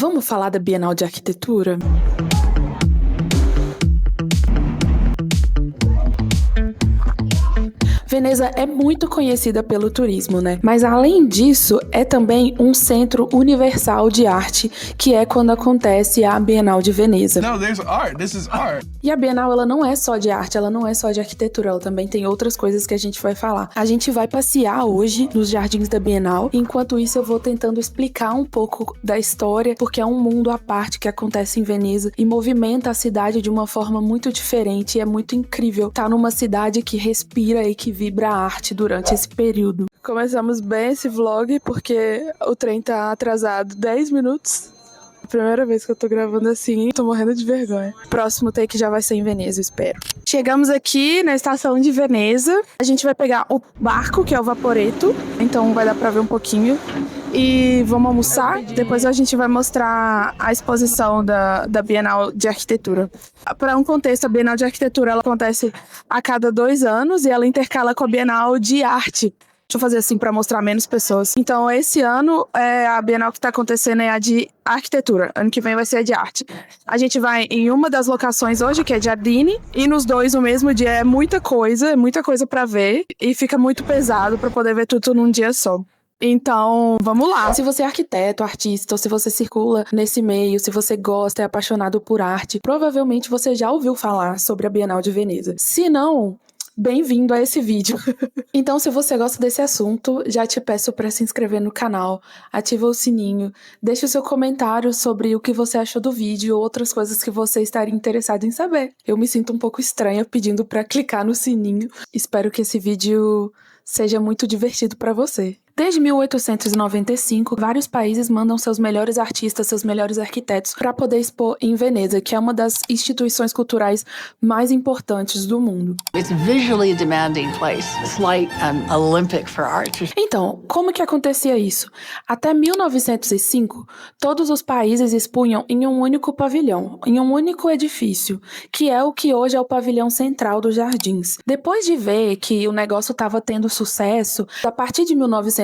Vamos falar da Bienal de Arquitetura? Veneza é muito conhecida pelo turismo, né? Mas além disso, é também um centro universal de arte, que é quando acontece a Bienal de Veneza. No, there's art. This is art. E a Bienal, ela não é só de arte, ela não é só de arquitetura, ela também tem outras coisas que a gente vai falar. A gente vai passear hoje nos jardins da Bienal, enquanto isso eu vou tentando explicar um pouco da história, porque é um mundo à parte que acontece em Veneza e movimenta a cidade de uma forma muito diferente, e é muito incrível estar numa cidade que respira e que vibra a arte durante esse período. Começamos bem esse vlog, porque o trem tá atrasado 10 minutos. Primeira vez que eu tô gravando assim, tô morrendo de vergonha. Próximo take já vai ser em Veneza, eu espero. Chegamos aqui na estação de Veneza. A gente vai pegar o barco, que é o Vaporetto, então vai dar pra ver um pouquinho. E vamos almoçar. Depois a gente vai mostrar a exposição da Bienal de Arquitetura. Para um contexto, a Bienal de Arquitetura ela acontece a cada 2 anos e ela intercala com a Bienal de Arte. Deixa eu fazer assim para mostrar menos pessoas. Então, esse ano, a Bienal que tá acontecendo é a de arquitetura. Ano que vem vai ser a de arte. A gente vai em uma das locações hoje, que é Giardini, e nos dois, no mesmo dia, é muita coisa para ver, e fica muito pesado para poder ver tudo num dia só. Então, vamos lá. Se você é arquiteto, artista, ou se você circula nesse meio, se você gosta, é apaixonado por arte, provavelmente você já ouviu falar sobre a Bienal de Veneza. Se não, bem-vindo a esse vídeo. Então, se você gosta desse assunto, já te peço para se inscrever no canal, ativa o sininho, deixe o seu comentário sobre o que você achou do vídeo ou outras coisas que você estaria interessado em saber. Eu me sinto um pouco estranha pedindo para clicar no sininho. Espero que esse vídeo seja muito divertido para você. Desde 1895, vários países mandam seus melhores artistas, seus melhores arquitetos para poder expor em Veneza, que é uma das instituições culturais mais importantes do mundo. It's a visually demanding place. It's like an Olympic for art. Então, como que acontecia isso? Até 1905, todos os países expunham em um único pavilhão, em um único edifício, que é o que hoje é o pavilhão central dos jardins. Depois de ver que o negócio estava tendo sucesso, a partir de 1905,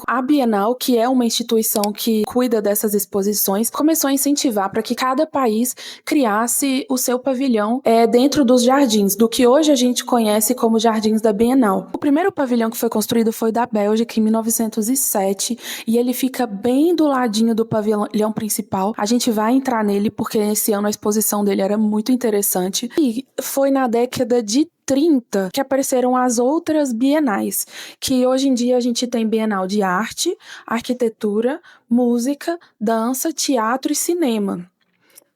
a Bienal, que é uma instituição que cuida dessas exposições, começou a incentivar para que cada país criasse o seu pavilhão dentro dos jardins, do que hoje a gente conhece como Jardins da Bienal. O primeiro pavilhão que foi construído foi da Bélgica em 1907 e ele fica bem do ladinho do pavilhão principal. A gente vai entrar nele porque esse ano a exposição dele era muito interessante. E foi na década de 30 que apareceram as outras bienais, que hoje em dia a gente tem Bienal de Arte, Arquitetura, Música, Dança, Teatro e Cinema.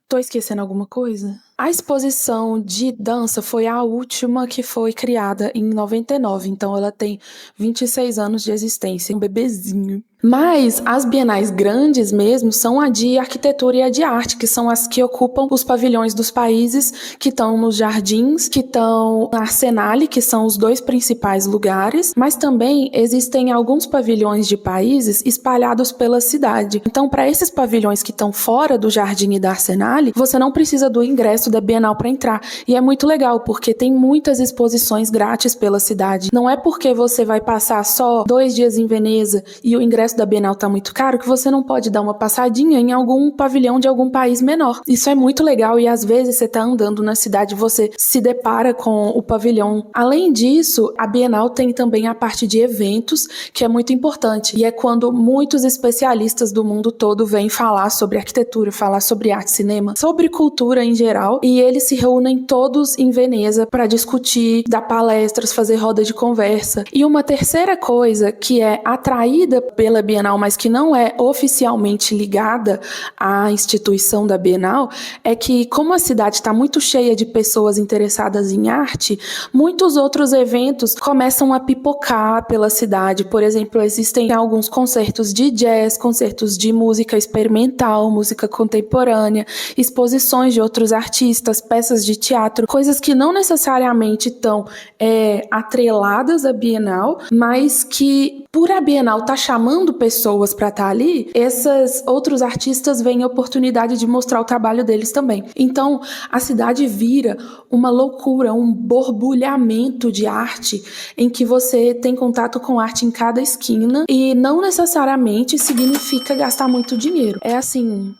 Tô esquecendo alguma coisa? A exposição de dança foi a última que foi criada em 99, então ela tem 26 anos de existência, um bebezinho. Mas as bienais grandes mesmo são a de arquitetura e a de arte, que são as que ocupam os pavilhões dos países, que estão nos jardins, que estão na Arsenale, que são os 2 principais lugares, mas também existem alguns pavilhões de países espalhados pela cidade. Então, para esses pavilhões que estão fora do jardim e da Arsenale, você não precisa do ingresso da Bienal para entrar. E é muito legal, porque tem muitas exposições grátis pela cidade. Não é porque você vai passar só 2 dias em Veneza e o ingresso da Bienal tá muito caro que você não pode dar uma passadinha em algum pavilhão de algum país menor. Isso é muito legal e às vezes você tá andando na cidade e você se depara com o pavilhão. Além disso, a Bienal tem também a parte de eventos, que é muito importante. E é quando muitos especialistas do mundo todo vêm falar sobre arquitetura, falar sobre arte, cinema, sobre cultura em geral, e eles se reúnem todos em Veneza para discutir, dar palestras, fazer roda de conversa. E uma terceira coisa que é atraída pela Bienal, mas que não é oficialmente ligada à instituição da Bienal, é que como a cidade está muito cheia de pessoas interessadas em arte, muitos outros eventos começam a pipocar pela cidade. Por exemplo, existem alguns concertos de jazz, concertos de música experimental, música contemporânea, exposições de outros artistas, peças de teatro, coisas que não necessariamente estão atreladas à Bienal, mas que por a Bienal tá chamando pessoas para estar ali, esses outros artistas veem a oportunidade de mostrar o trabalho deles também. Então, a cidade vira uma loucura, um borbulhamento de arte em que você tem contato com arte em cada esquina e não necessariamente significa gastar muito dinheiro. É assim,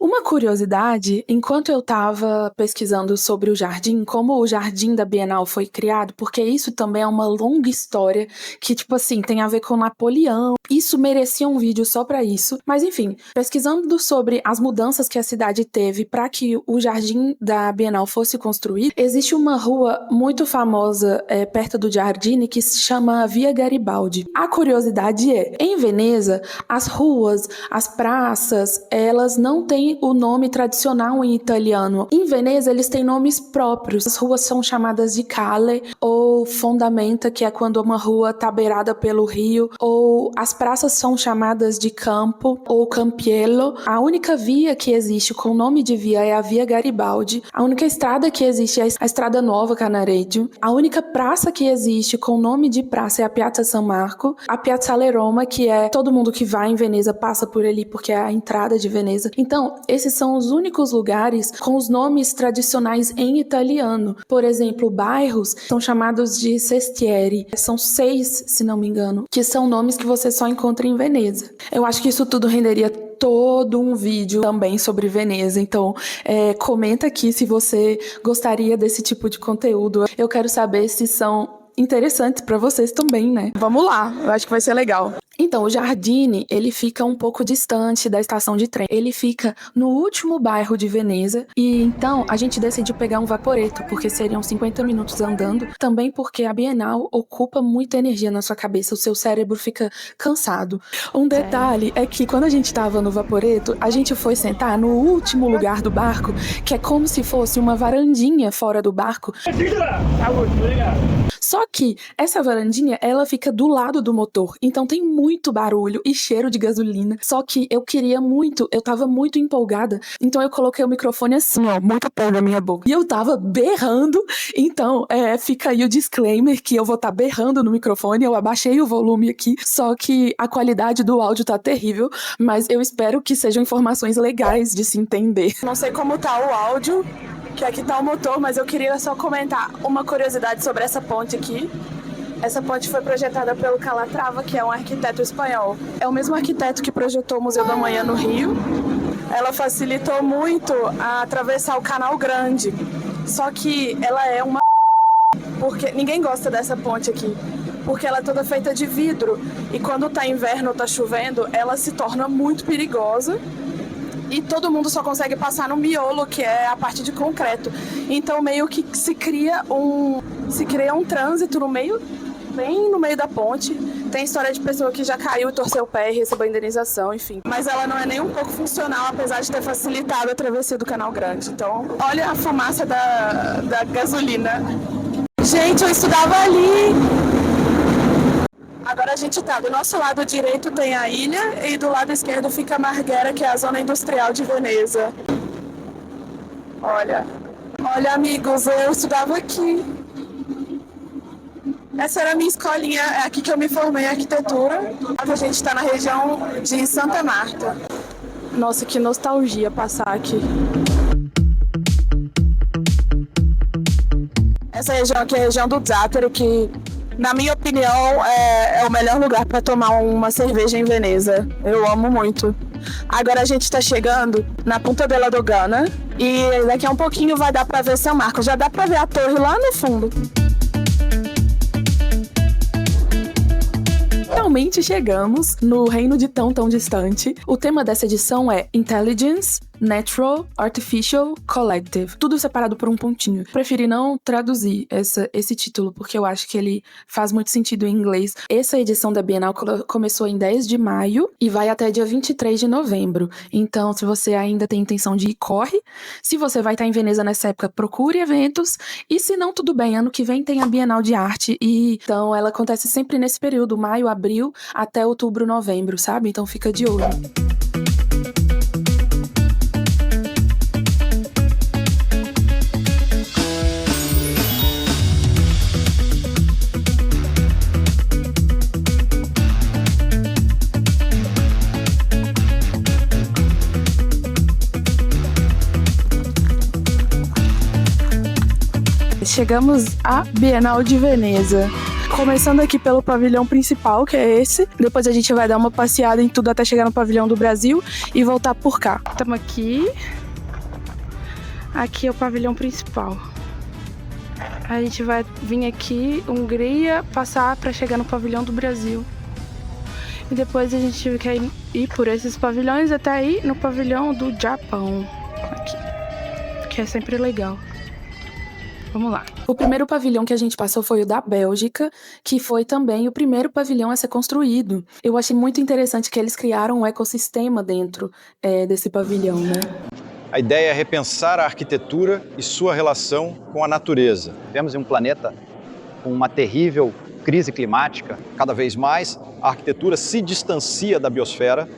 Uma curiosidade, enquanto eu estava pesquisando sobre o jardim, como o jardim da Bienal foi criado, porque isso também é uma longa história que, tipo assim, tem a ver com Napoleão. Isso merecia um vídeo só pra isso. Mas enfim, pesquisando sobre as mudanças que a cidade teve para que o jardim da Bienal fosse construído, existe uma rua muito famosa perto do Giardini que se chama Via Garibaldi. A curiosidade é, em Veneza, as ruas, as praças, elas não têm o nome tradicional em italiano. Em Veneza, eles têm nomes próprios. As ruas são chamadas de Calle ou Fondamenta, que é quando uma rua está beirada pelo rio, ou as praças são chamadas de Campo ou Campiello. A única via que existe com o nome de via é a Via Garibaldi. A única estrada que existe é a Estrada Nova Canareggio. A única praça que existe com o nome de praça é a Piazza San Marco. A Piazzale Roma, que é todo mundo que vai em Veneza passa por ali porque é a entrada de Veneza. Então, esses são os únicos lugares com os nomes tradicionais em italiano. Por exemplo, bairros são chamados de sestieri. São 6, se não me engano, que são nomes que você só encontra em Veneza. Eu acho que isso tudo renderia todo um vídeo também sobre Veneza. Então, comenta aqui se você gostaria desse tipo de conteúdo. Eu quero saber se são interessantes para vocês também, né? Vamos lá, eu acho que vai ser legal. Então, o Giardini, ele fica um pouco distante da estação de trem. Ele fica no último bairro de Veneza e então a gente decidiu pegar um vaporeto, porque seriam 50 minutos andando. Também porque a Bienal ocupa muita energia na sua cabeça, o seu cérebro fica cansado. Um detalhe é que quando a gente tava no vaporeto, a gente foi sentar no último lugar do barco, que é como se fosse uma varandinha fora do barco. Só que essa varandinha, ela fica do lado do motor, então tem muito barulho e cheiro de gasolina. Só que eu queria muito, eu tava muito empolgada, então eu coloquei o microfone assim, ó, muito perto da minha boca. E eu tava berrando, então fica aí o disclaimer que eu vou estar berrando no microfone, eu abaixei o volume aqui, só que a qualidade do áudio tá terrível, mas eu espero que sejam informações legais de se entender. Não sei como tá o áudio, que aqui tá o motor, mas eu queria só comentar uma curiosidade sobre essa ponte aqui. Essa ponte foi projetada pelo Calatrava, que é um arquiteto espanhol. É o mesmo arquiteto que projetou o Museu da Manhã no Rio. Ela facilitou muito a atravessar o Canal Grande. Só que ela é uma... porque ninguém gosta dessa ponte aqui. Porque ela é toda feita de vidro. E quando tá inverno ou tá chovendo, ela se torna muito perigosa. E todo mundo só consegue passar no miolo, que é a parte de concreto. Então meio que se cria um trânsito no meio, bem no meio da ponte. Tem história de pessoa que já caiu e torceu o pé e recebeu indenização, enfim. Mas ela não é nem um pouco funcional, apesar de ter facilitado a travessia do Canal Grande. Então, olha a fumaça da gasolina. Gente, eu estudava ali! Agora a gente tá, do nosso lado direito tem a ilha e do lado esquerdo fica a Marghera, que é a zona industrial de Veneza. Olha, amigos, eu estudava aqui. Essa era a minha escolinha, é aqui que eu me formei em arquitetura. A gente tá na região de Santa Marta. Nossa, que nostalgia passar aqui. Essa região aqui é a região do Zátero, que, na minha opinião, é o melhor lugar para tomar uma cerveja em Veneza. Eu amo muito. Agora a gente tá chegando na Punta della Dogana e daqui a um pouquinho vai dar para ver São Marcos. Já dá para ver a torre lá no fundo. Finalmente chegamos no reino de tão distante. O tema dessa edição é Intelligence, Natural, Artificial, Collective. Tudo separado por um pontinho. Preferi não traduzir esse título, porque eu acho que ele faz muito sentido em inglês. Essa edição da Bienal começou em 10 de maio e vai até dia 23 de novembro. Então, se você ainda tem intenção de ir, corre. Se você vai estar em Veneza nessa época, procure eventos. E se não, tudo bem. Ano que vem tem a Bienal de Arte. E então, ela acontece sempre nesse período, maio, abril, até outubro, novembro, sabe? Então, fica de olho. Chegamos à Bienal de Veneza. Começando aqui pelo pavilhão principal, que é esse. Depois a gente vai dar uma passeada em tudo até chegar no pavilhão do Brasil e voltar por cá. Estamos aqui. Aqui é o pavilhão principal. A gente vai vir aqui, Hungria, passar para chegar no pavilhão do Brasil. E depois a gente quer ir por esses pavilhões até ir no pavilhão do Japão. Aqui. Que é sempre legal. Vamos lá. O primeiro pavilhão que a gente passou foi o da Bélgica, que foi também o primeiro pavilhão a ser construído. Eu achei muito interessante que eles criaram um ecossistema dentro desse pavilhão, né? A ideia é repensar a arquitetura e sua relação com a natureza. Vivemos em um planeta com uma terrível crise climática. Cada vez mais, a arquitetura se distancia da biosfera,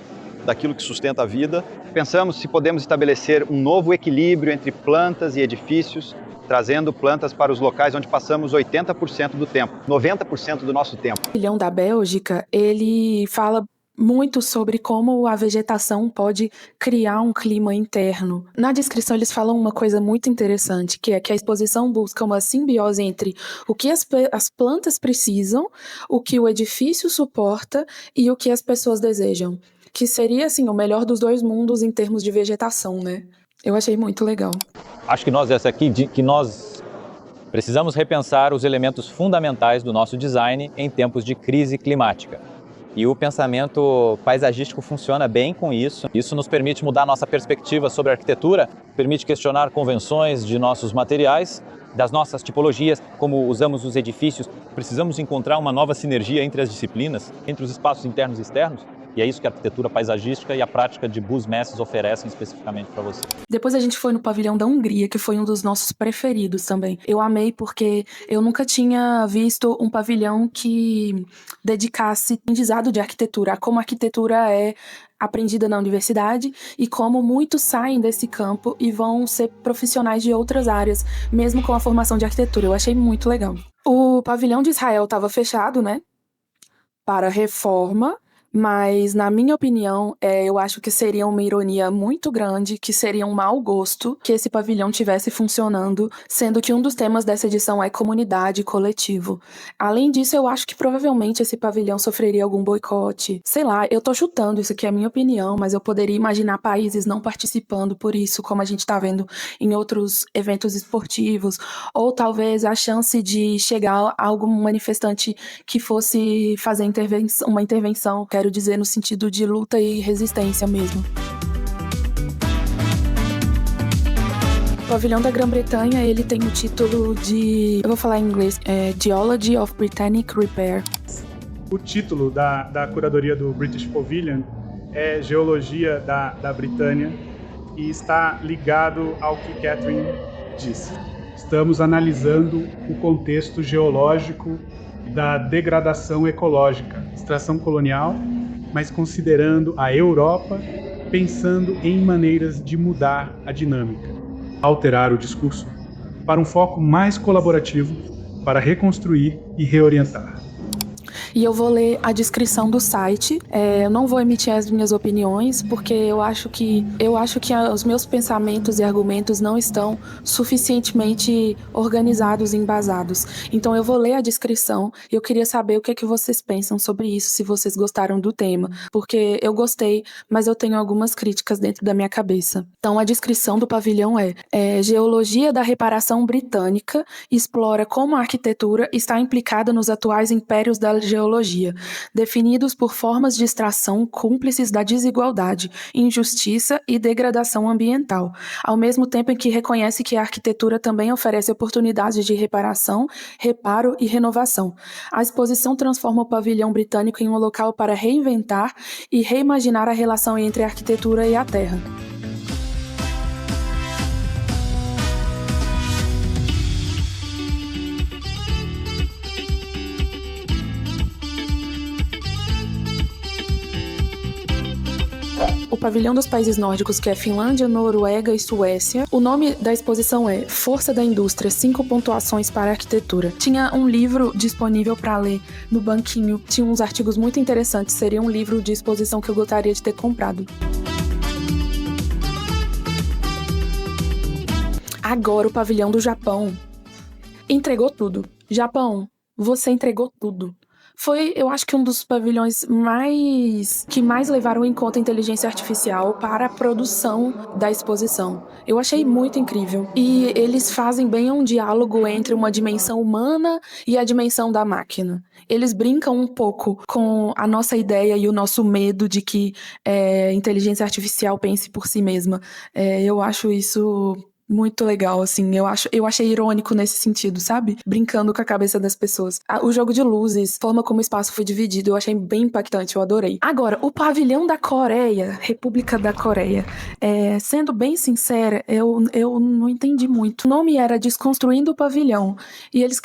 daquilo que sustenta a vida. Pensamos se podemos estabelecer um novo equilíbrio entre plantas e edifícios, trazendo plantas para os locais onde passamos 80% do tempo, 90% do nosso tempo. O pavilhão da Bélgica, ele fala muito sobre como a vegetação pode criar um clima interno. Na descrição eles falam uma coisa muito interessante, que é que a exposição busca uma simbiose entre o que as plantas precisam, o que o edifício suporta e o que as pessoas desejam. Que seria, assim, o melhor dos dois mundos em termos de vegetação, né? Eu achei muito legal. Acho que nós precisamos repensar os elementos fundamentais do nosso design em tempos de crise climática. E o pensamento paisagístico funciona bem com isso. Isso nos permite mudar nossa perspectiva sobre a arquitetura, permite questionar convenções de nossos materiais, das nossas tipologias, como usamos os edifícios. Precisamos encontrar uma nova sinergia entre as disciplinas, entre os espaços internos e externos. E é isso que a arquitetura paisagística e a prática de Bus Messes oferecem especificamente para você. Depois a gente foi no pavilhão da Hungria, que foi um dos nossos preferidos também. Eu amei porque eu nunca tinha visto um pavilhão que dedicasse aprendizado de arquitetura, a como a arquitetura é aprendida na universidade e como muitos saem desse campo e vão ser profissionais de outras áreas, mesmo com a formação de arquitetura. Eu achei muito legal. O pavilhão de Israel estava fechado, né, para reforma. Mas, na minha opinião, eu acho que seria uma ironia muito grande, que seria um mau gosto que esse pavilhão tivesse funcionando, sendo que um dos temas dessa edição é comunidade e coletivo. Além disso, eu acho que provavelmente esse pavilhão sofreria algum boicote. Sei lá, eu tô chutando, isso aqui é a minha opinião, mas eu poderia imaginar países não participando por isso, como a gente tá vendo em outros eventos esportivos, ou talvez a chance de chegar a algum manifestante que fosse fazer uma intervenção, quero dizer, no sentido de luta e resistência mesmo. O pavilhão da Grã-Bretanha, ele tem o título de, eu vou falar em inglês, Geology of Britannic Repair. O título da curadoria do British Pavilion é Geologia da Britânia e está ligado ao que Catherine disse. Estamos analisando o contexto geológico da degradação ecológica, extração colonial, mas considerando a Europa, pensando em maneiras de mudar a dinâmica, alterar o discurso para um foco mais colaborativo, para reconstruir e reorientar. E eu vou ler a descrição do site. Eu não vou emitir as minhas opiniões, porque eu acho que os meus pensamentos e argumentos não estão suficientemente organizados e embasados. Então eu vou ler a descrição e eu queria saber o que é que vocês pensam sobre isso, se vocês gostaram do tema. Porque eu gostei, mas eu tenho algumas críticas dentro da minha cabeça. Então a descrição do pavilhão Geologia da reparação britânica explora como a arquitetura está implicada nos atuais impérios da geologia, definidos por formas de extração cúmplices da desigualdade, injustiça e degradação ambiental, ao mesmo tempo em que reconhece que a arquitetura também oferece oportunidades de reparação, reparo e renovação. A exposição transforma o pavilhão britânico em um local para reinventar e reimaginar a relação entre a arquitetura e a terra. O pavilhão dos países nórdicos, que é Finlândia, Noruega e Suécia. O nome da exposição é Força da Indústria, 5 pontuações para a arquitetura. Tinha um livro disponível para ler no banquinho, tinha uns artigos muito interessantes, seria um livro de exposição que eu gostaria de ter comprado. Agora o pavilhão do Japão entregou tudo. Japão, você entregou tudo. Foi, eu acho que um dos pavilhões que mais levaram em conta a inteligência artificial para a produção da exposição. Eu achei muito incrível. E eles fazem bem um diálogo entre uma dimensão humana e a dimensão da máquina. Eles brincam um pouco com a nossa ideia e o nosso medo de que inteligência artificial pense por si mesma. Eu acho isso muito legal, assim. Eu achei irônico nesse sentido, sabe? Brincando com a cabeça das pessoas. O jogo de luzes, a forma como o espaço foi dividido, eu achei bem impactante, eu adorei. Agora, o pavilhão da Coreia, República da Coreia, sendo bem sincera, eu não entendi muito. O nome era Desconstruindo o Pavilhão, e eles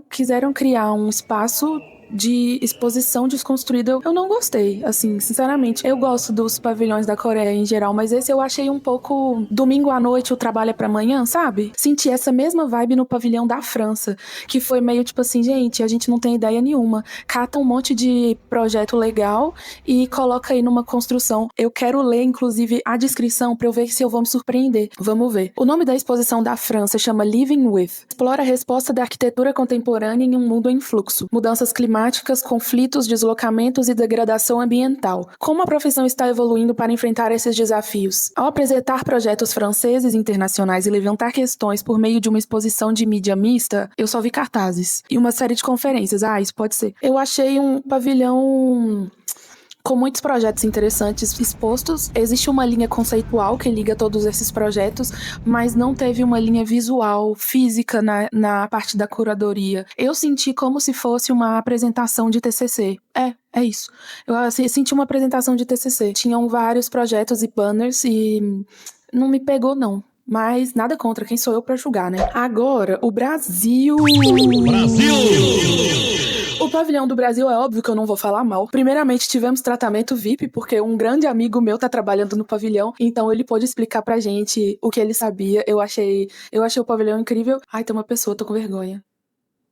quiseram criar um espaço de exposição desconstruída. Eu não gostei, assim, sinceramente. Eu gosto dos pavilhões da Coreia em geral, mas esse eu achei um pouco domingo à noite, o trabalho é pra amanhã, sabe? Senti essa mesma vibe no pavilhão da França, que foi meio tipo assim, gente, a gente não tem ideia nenhuma. Cata um monte de projeto legal e coloca aí numa construção. Eu quero ler, inclusive, a descrição pra eu ver se eu vou me surpreender. Vamos ver. O nome da exposição da França chama Living With. Explora a resposta da arquitetura contemporânea em um mundo em fluxo. Mudanças climáticas, conflitos, deslocamentos e degradação ambiental. Como a profissão está evoluindo para enfrentar esses desafios? Ao apresentar projetos franceses e internacionais e levantar questões por meio de uma exposição de mídia mista, eu só vi cartazes e uma série de conferências. Isso pode ser. Eu achei um pavilhão com muitos projetos interessantes expostos. Existe uma linha conceitual que liga todos esses projetos, mas não teve uma linha visual, física na parte da curadoria. Eu senti como se fosse uma apresentação de TCC. É isso. Eu senti uma apresentação de TCC. Tinham vários projetos e banners e não me pegou, não. Mas nada contra, quem sou eu pra julgar, né? Agora, o Brasil! O pavilhão do Brasil é óbvio que eu não vou falar mal. Primeiramente, tivemos tratamento VIP, porque um grande amigo meu tá trabalhando no pavilhão, então ele pôde explicar pra gente o que ele sabia. Eu achei o pavilhão incrível. Ai, tem uma pessoa, tô com vergonha.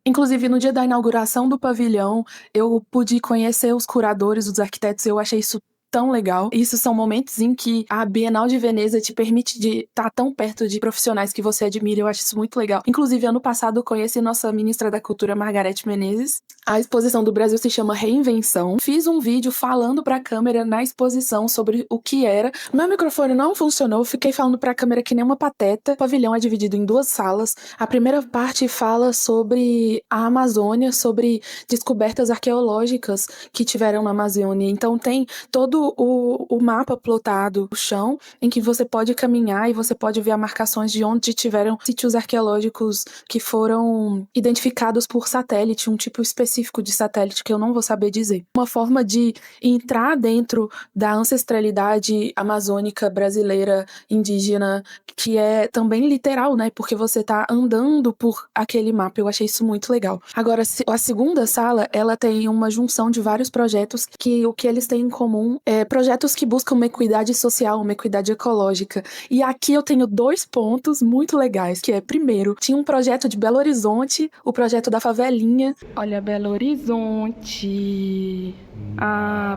Inclusive, no dia da inauguração do pavilhão, eu pude conhecer os curadores, os arquitetos, eu achei isso tão legal. Isso são momentos em que a Bienal de Veneza te permite de estar tão perto de profissionais que você admira. Eu acho isso muito legal. Inclusive, ano passado, eu conheci nossa ministra da Cultura, Margarete Menezes. A exposição do Brasil se chama Reinvenção. Fiz um vídeo falando pra câmera na exposição sobre o que era. Meu microfone não funcionou, fiquei falando pra câmera que nem uma pateta. O pavilhão é dividido em 2 salas. A primeira parte fala sobre a Amazônia, sobre descobertas arqueológicas que tiveram na Amazônia. Então tem todo o mapa plotado no chão, em que você pode caminhar e você pode ver as marcações de onde tiveram sítios arqueológicos que foram identificados por satélite, um tipo específico de satélite que eu não vou saber dizer. Uma forma de entrar dentro da ancestralidade amazônica brasileira, indígena, que é também literal, né? Porque você tá andando por aquele mapa. Eu achei isso muito legal. Agora, a segunda sala, ela tem uma junção de vários projetos que o que eles têm em comum projetos que buscam uma equidade social, uma equidade ecológica. E aqui eu tenho 2 pontos muito legais, que é, primeiro, tinha um projeto de Belo Horizonte, o projeto da favelinha. Olha, Belo Horizonte.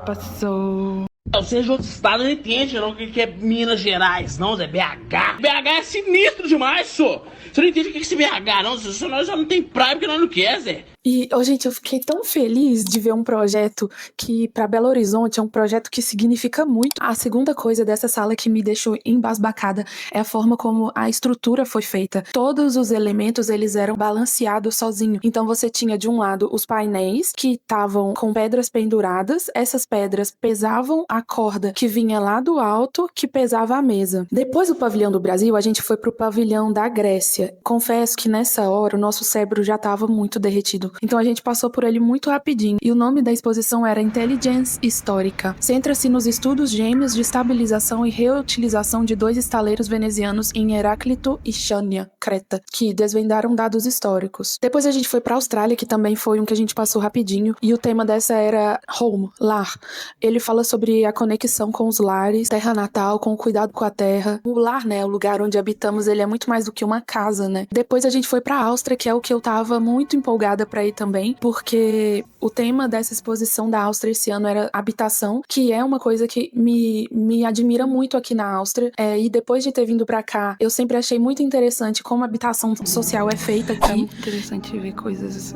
Passou. Seja outro estado, não entende não, que é Minas Gerais, não, Zé, BH. BH é sinistro demais, só. Você não entende o que é esse BH, não. Nós já não tem praia porque nós não quer, Zé. E, gente, eu fiquei tão feliz de ver um projeto que, para Belo Horizonte, é um projeto que significa muito. A segunda coisa dessa sala que me deixou embasbacada é a forma como a estrutura foi feita. Todos os elementos, eles eram balanceados sozinho. Então, você tinha, de um lado, os painéis que estavam com pedras penduradas. Essas pedras pesavam a corda que vinha lá do alto, que pesava a mesa. Depois do pavilhão do Brasil, a gente foi pro pavilhão da Grécia. Confesso que, nessa hora, o nosso cérebro já estava muito derretido. Então a gente passou por ele muito rapidinho. E o nome da exposição era Intelligence Histórica. Centra-se nos estudos gêmeos de estabilização e reutilização de 2 estaleiros venezianos em Heráclito e Chania, Creta, que desvendaram dados históricos. Depois a gente foi pra Austrália, que também foi um que a gente passou rapidinho. E o tema dessa era Home, lar. Ele fala sobre a conexão com os lares, terra natal, com o cuidado com a terra. O lar, né, o lugar onde habitamos, ele é muito mais do que uma casa, né? Depois a gente foi pra Áustria, que é o que eu tava muito empolgada pra ir também, porque o tema dessa exposição da Áustria esse ano era habitação, que é uma coisa que me admira muito aqui na Áustria. E depois de ter vindo pra cá, eu sempre achei muito interessante como a habitação social é feita aqui. É muito interessante ver coisas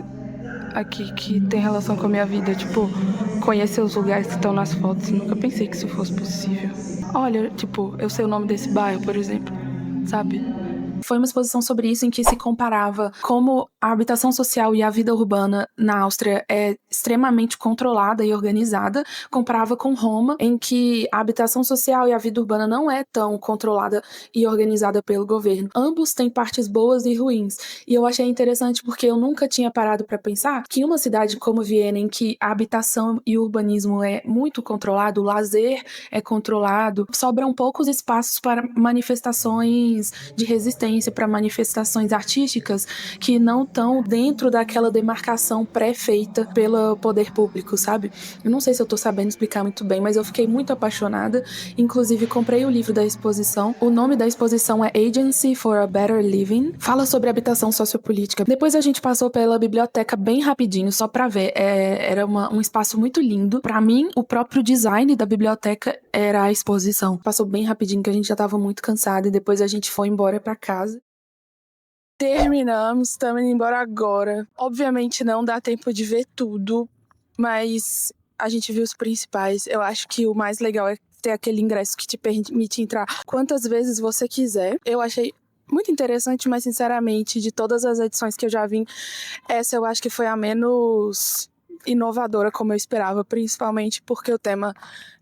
aqui que tem relação com a minha vida, tipo, conhecer os lugares que estão nas fotos. Nunca pensei que isso fosse possível. Olha, tipo, eu sei o nome desse bairro, por exemplo, sabe? Foi uma exposição sobre isso em que se comparava como a habitação social e a vida urbana na Áustria é extremamente controlada e organizada, comparava com Roma, em que a habitação social e a vida urbana não é tão controlada e organizada pelo governo. Ambos têm partes boas e ruins. E eu achei interessante porque eu nunca tinha parado para pensar que em uma cidade como Viena, em que a habitação e o urbanismo é muito controlado, o lazer é controlado, sobram poucos espaços para manifestações de resistência, para manifestações artísticas que não estão dentro daquela demarcação pré-feita pelo poder público, sabe? Eu não sei se eu tô sabendo explicar muito bem, mas eu fiquei muito apaixonada. Inclusive, comprei o livro da exposição. O nome da exposição é Agency for a Better Living. Fala sobre habitação sociopolítica. Depois a gente passou pela biblioteca bem rapidinho, só pra ver. Era um espaço muito lindo. Pra mim, o próprio design da biblioteca era a exposição. Passou bem rapidinho, que a gente já tava muito cansado, e depois a gente foi embora pra casa. Terminamos, estamos indo embora agora. Obviamente não dá tempo de ver tudo, mas a gente viu os principais. Eu acho que o mais legal é ter aquele ingresso que te permite entrar quantas vezes você quiser. Eu achei muito interessante, mas sinceramente, de todas as edições que eu já vi, essa eu acho que foi a menos inovadora como eu esperava, principalmente porque o tema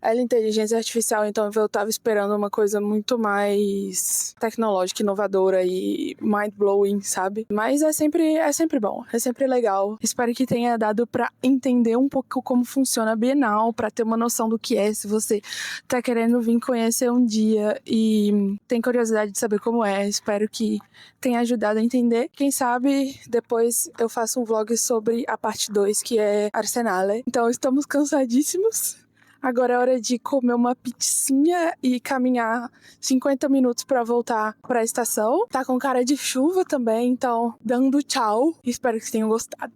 é inteligência artificial, então eu estava esperando uma coisa muito mais tecnológica, inovadora e mind-blowing, sabe? Mas é sempre bom, é sempre legal. Espero que tenha dado para entender um pouco como funciona a Bienal, para ter uma noção do que é, se você tá querendo vir conhecer um dia e tem curiosidade de saber como é. Espero que tenha ajudado a entender. Quem sabe depois eu faço um vlog sobre a parte 2, que é Arsenale. Então estamos cansadíssimos. Agora é hora de comer uma pizzinha e caminhar 50 minutos para voltar para a estação. Tá com cara de chuva também, então dando tchau. Espero que tenham gostado.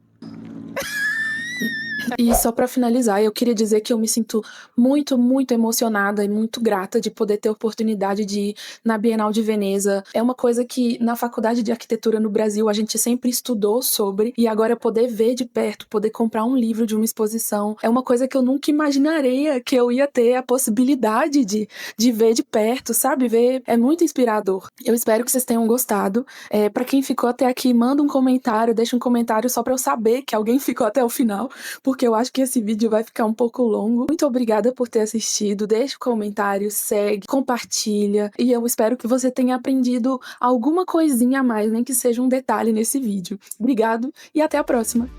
E só pra finalizar, eu queria dizer que eu me sinto muito, muito emocionada e muito grata de poder ter a oportunidade de ir na Bienal de Veneza. É uma coisa que na faculdade de arquitetura no Brasil a gente sempre estudou sobre, e agora poder ver de perto, poder comprar um livro de uma exposição, é uma coisa que eu nunca imaginaria que eu ia ter a possibilidade de ver de perto, sabe? Ver é muito inspirador. Eu espero que vocês tenham gostado. Pra quem ficou até aqui, manda um comentário, deixa um comentário só pra eu saber que alguém ficou até o final, porque eu acho que esse vídeo vai ficar um pouco longo. Muito obrigada por ter assistido, deixa um comentário, segue, compartilha, e eu espero que você tenha aprendido alguma coisinha a mais, nem que seja um detalhe nesse vídeo. Obrigado e até a próxima!